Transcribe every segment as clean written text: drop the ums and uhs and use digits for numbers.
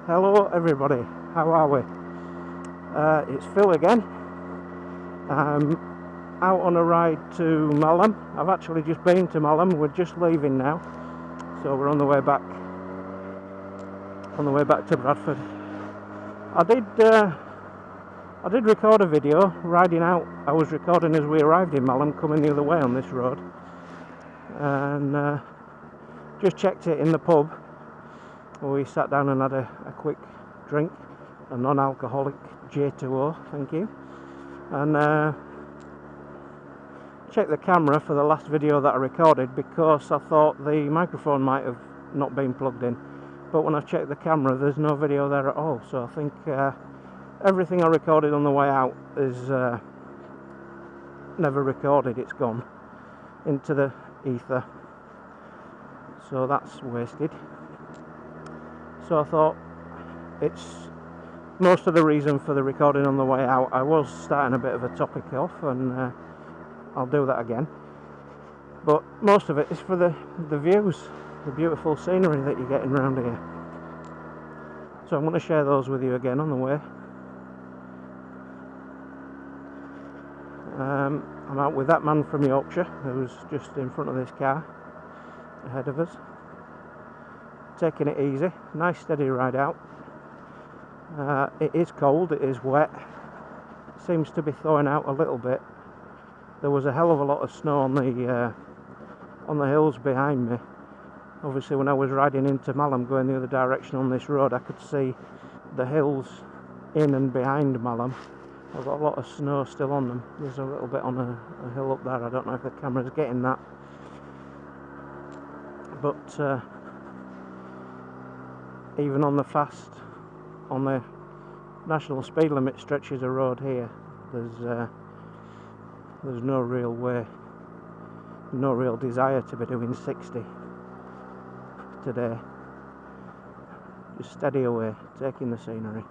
Hello everybody, how are we? It's Phil again. I'm out on a ride to Malham. I've actually just been to Malham. We're just leaving now, so we're on the way back to Bradford. I did record a video riding out. I was recording as we arrived in Malham, coming the other way on this road, and just checked it in the pub. We sat down and had a quick drink, a non-alcoholic J2O, thank you, and checked the camera for the last video that I recorded because I thought the microphone might have not been plugged in, but when I checked the camera there's no video there at all, so I think everything I recorded on the way out is never recorded. It's gone into the ether, so that's wasted. So I thought it's most of the reason for the recording on the way out. I was starting a bit of a topic off, and I'll do that again, but most of it is for the views, the beautiful scenery that you're getting around here. So I'm going to share those with you again on the way. I'm out with that man from Yorkshire who's just in front of this car ahead of us, taking it easy, nice steady ride out. It is cold, it is wet, it seems to be thawing out a little bit. There was a hell of a lot of snow on the hills behind me. Obviously when I was riding into Malham going the other direction on this road, I could see the hills in and behind Malham. I've got a lot of snow still on them. There's a little bit on a hill up there. I don't know if the camera's getting that, but even on the national speed limit stretches of road here, there's no real way, no real desire to be doing 60 today. Just steady away, taking the scenery.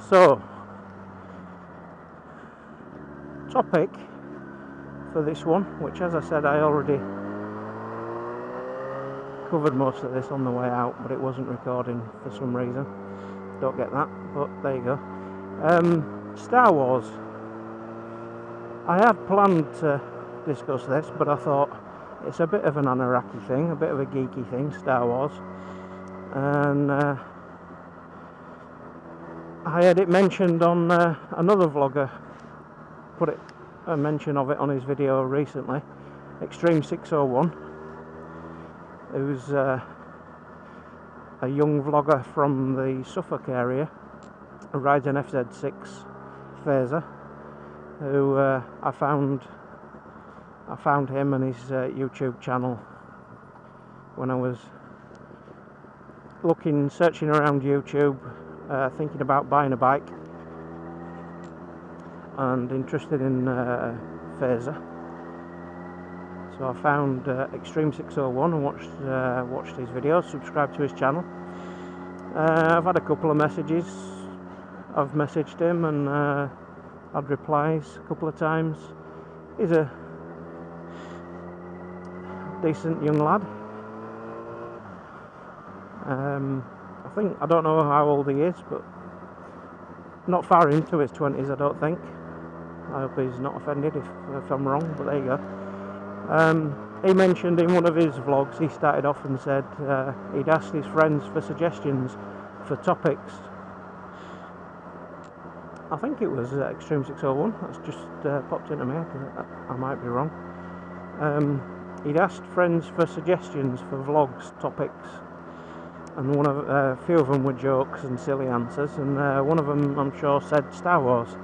So, topic for this one, which as I said I already covered most of this on the way out, but it wasn't recording for some reason, don't get that, but there you go. Star Wars. I had planned to discuss this, but I thought it's a bit of an Anaraki thing, a bit of a geeky thing, Star Wars, and I had it mentioned on another vlogger, put a mention of it on his video recently, Extreme 601, who's a young vlogger from the Suffolk area, who rides an FZ6 Phaser, who I found him and his YouTube channel when I was searching around YouTube, thinking about buying a bike and interested in Phaser. So I found Extreme 601 and watched his videos, subscribed to his channel. I've had a couple of messages. I've messaged him and had replies a couple of times. He's a decent young lad. I don't know how old he is, but not far into his 20s, I don't think. I hope he's not offended if I'm wrong, but there you go. He mentioned in one of his vlogs, he started off and said he'd asked his friends for suggestions for topics. I think it was Extreme 601, that's just popped into me, I might be wrong. He'd asked friends for suggestions for vlogs, topics, and a few of them were jokes and silly answers, and one of them I'm sure said Star Wars.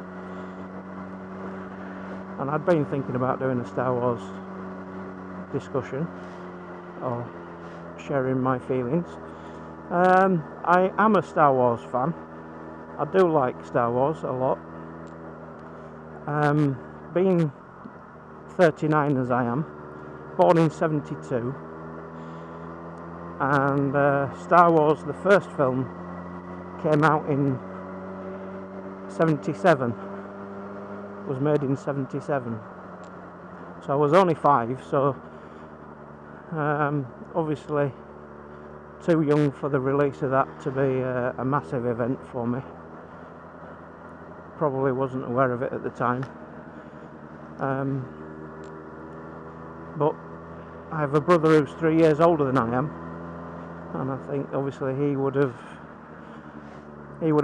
And I'd been thinking about doing a Star Wars discussion, or sharing my feelings. I am a Star Wars fan. I do like Star Wars a lot. Being 39 as I am, born in 72, and Star Wars, the first film, came out in 77. Was made in 77. So I was only 5, so obviously too young for the release of that to be a massive event for me. Probably wasn't aware of it at the time. But I have a brother who's 3 years older than I am, and I think obviously he would have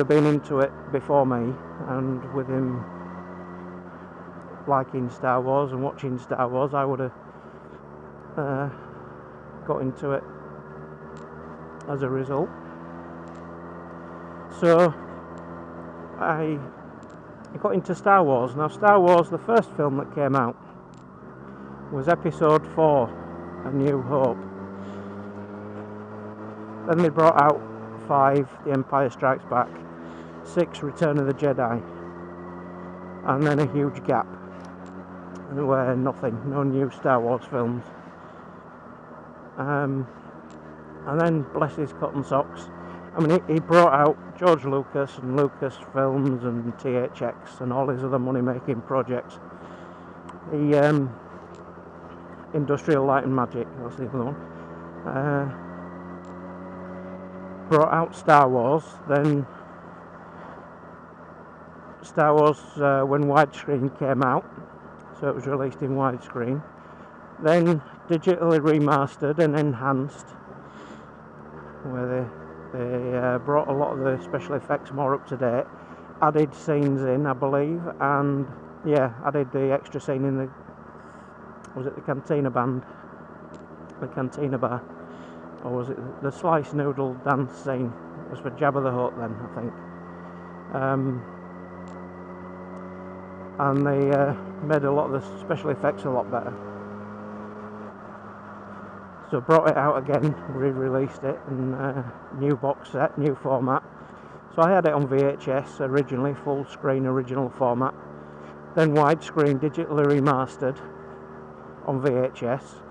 been into it before me, and with him liking Star Wars and watching Star Wars, I would have got into it as a result. So I got into Star Wars. Now Star Wars, the first film that came out was Episode 4, A New Hope. Then they brought out 5, The Empire Strikes Back, 6, Return of the Jedi, and then a huge gap where no new Star Wars films. And then, bless his cotton socks, I mean, he brought out George Lucas and Lucas Films and THX and all his other money-making projects. The Industrial Light and Magic, that's the other one. Brought out Star Wars, then Star Wars when widescreen came out, so it was released in widescreen, then digitally remastered and enhanced, where they brought a lot of the special effects more up to date, added scenes in, I believe, and yeah, added the extra scene in the, was it the Cantina Bar, or was it the Slice Noodle dance scene? It was for Jabba the Hutt then, I think. And they made a lot of the special effects a lot better. So brought it out again, re-released it, and new box set, new format. So I had it on VHS originally, full screen original format, then widescreen digitally remastered on VHS.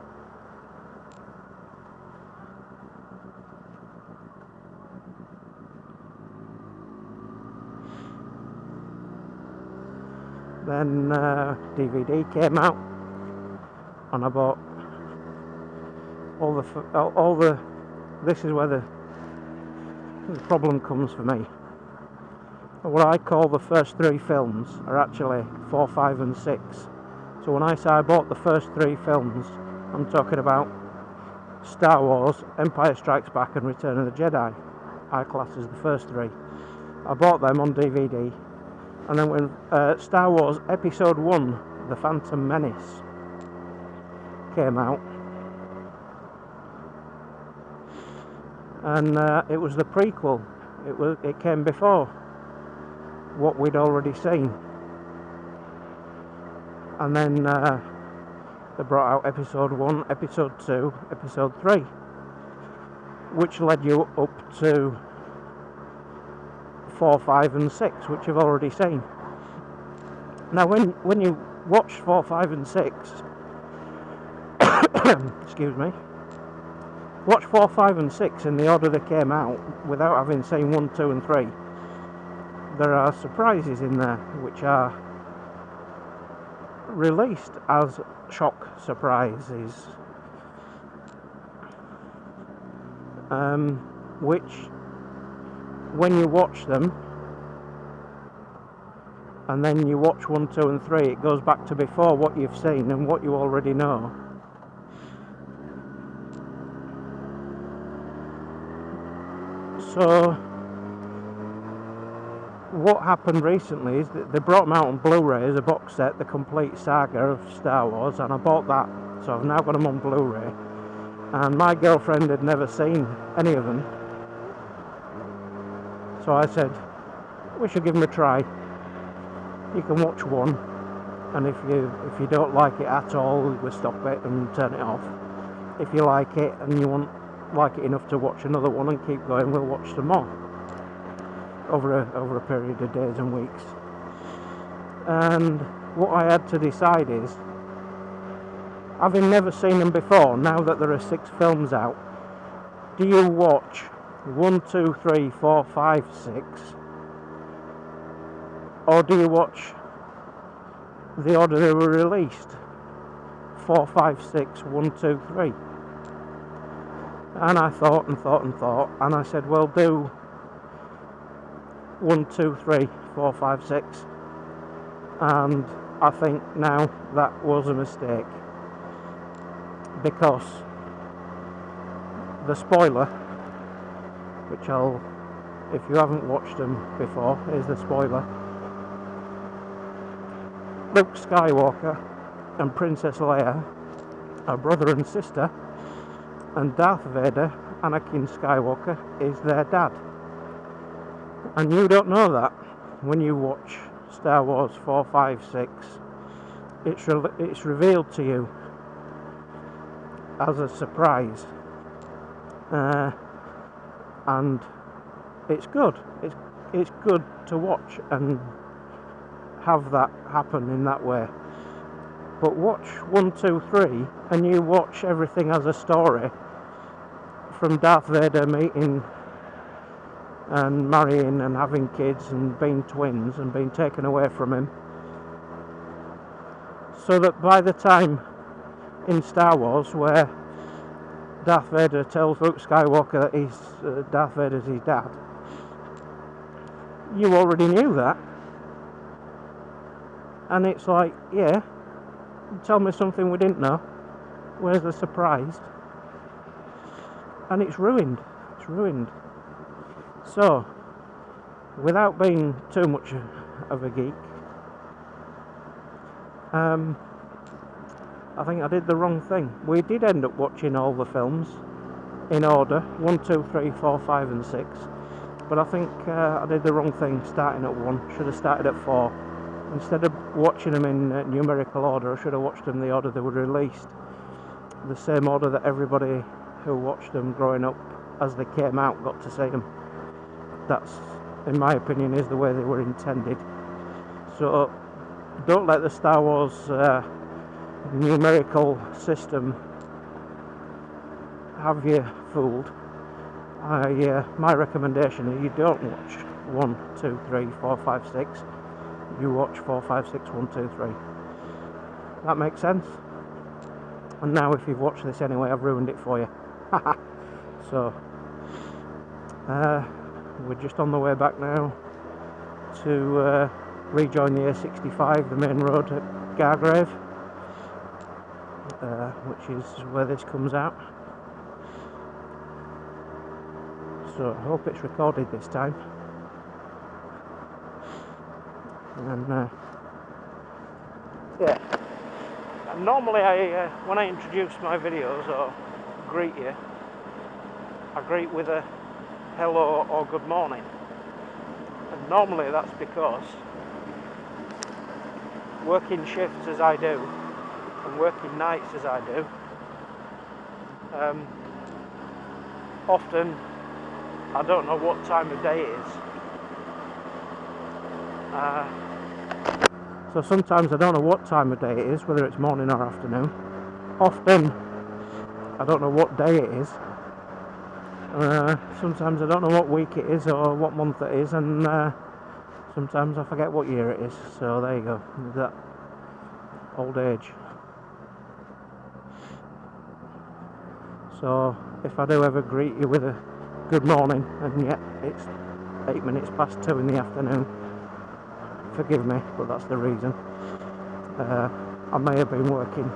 Then DVD came out, and I bought all the. This is where the problem comes for me. What I call the first 3 films are actually 4, 5, and 6. So when I say I bought the first 3 films, I'm talking about Star Wars, Empire Strikes Back, and Return of the Jedi. I class as the first 3. I bought them on DVD. And then when Star Wars Episode 1, The Phantom Menace, came out, and it was the prequel. It came before what we'd already seen. And then they brought out Episode 1, Episode 2, Episode 3, which led you up to 4, 5 and 6, which you've already seen. Now when you watch 4, 5 and 6 excuse me, watch 4, 5 and 6 in the order they came out without having seen 1, 2 and 3, there are surprises in there which are released as shock surprises, which when you watch them and then you watch 1, 2 and 3, it goes back to before what you've seen and what you already know. So what happened recently is that they brought them out on Blu-ray as a box set, the complete saga of Star Wars, and I bought that, so I've now got them on Blu-ray, and my girlfriend had never seen any of them. So I said, we should give them a try. You can watch one, and if you don't like it at all, we'll stop it and turn it off. If you like it and you like it enough to watch another one and keep going, we'll watch some more over a period of days and weeks. And what I had to decide is, having never seen them before, now that there are 6 films out, do you watch 1, 2, 3, 4, 5, 6, or do you watch the order they were released? 4, 5, 6, 1, 2, 3. And I thought and thought and thought, and I said, well, do 1, 2, 3, 4, 5, 6. And I think now that was a mistake, because the spoiler, which I'll, if you haven't watched them before, here's the spoiler. Luke Skywalker and Princess Leia are brother and sister, and Darth Vader, Anakin Skywalker, is their dad. And you don't know that when you watch Star Wars 4, 5, 6. It's revealed to you as a surprise, and it's good. It's good to watch and have that happen in that way. But watch 1, 2, 3, and you watch everything as a story, from Darth Vader meeting and marrying and having kids and being twins and being taken away from him, so that by the time in Star Wars where Darth Vader tells Luke Skywalker that Darth Vader's his dad, you already knew that. And it's like, yeah, tell me something we didn't know. Where's the surprise? And it's ruined. It's ruined. So, without being too much of a geek, I think I did the wrong thing. We did end up watching all the films in order, 1, 2, 3, 4, 5 and 6. But I think I did the wrong thing starting at 1. Should have started at 4. Instead of watching them in numerical order, I should have watched them the order they were released. The same order that everybody who watched them growing up as they came out got to see them. That's, in my opinion, is the way they were intended. So don't let the Star Wars numerical system have you fooled. My recommendation is you don't watch 1, 2, 3, 4, 5, 6. You watch 4, 5, 6, 1, 2, 3. That makes sense? And now if you've watched this anyway, I've ruined it for you. So, we're just on the way back now to rejoin the A65, the main road at Gargrave, which is where this comes out. So I hope it's recorded this time. And yeah, and normally when I introduce my videos or greet you, I greet with a hello or good morning. And normally that's because working shifts as I do and working nights as I do, often I don't know what time of day it is. So sometimes I don't know what time of day it is, whether it's morning or afternoon. Often I don't know what day it is. Sometimes I don't know what week it is or what month it is, and sometimes I forget what year it is. So there you go, that old age. So if I do ever greet you with a good morning and yet it's 8 minutes past 2 in the afternoon, forgive me, but that's the reason. I may have been working,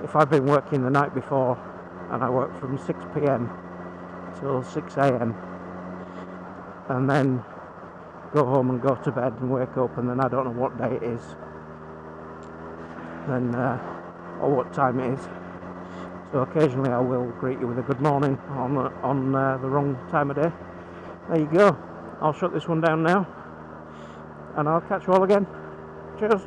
if I've been working the night before and I work from 6 PM till 6 AM and then go home and go to bed and wake up and then I don't know what day it is, then or what time it is. So occasionally I will greet you with a good morning on the wrong time of day. There you go. I'll shut this one down now, and I'll catch you all again. Cheers.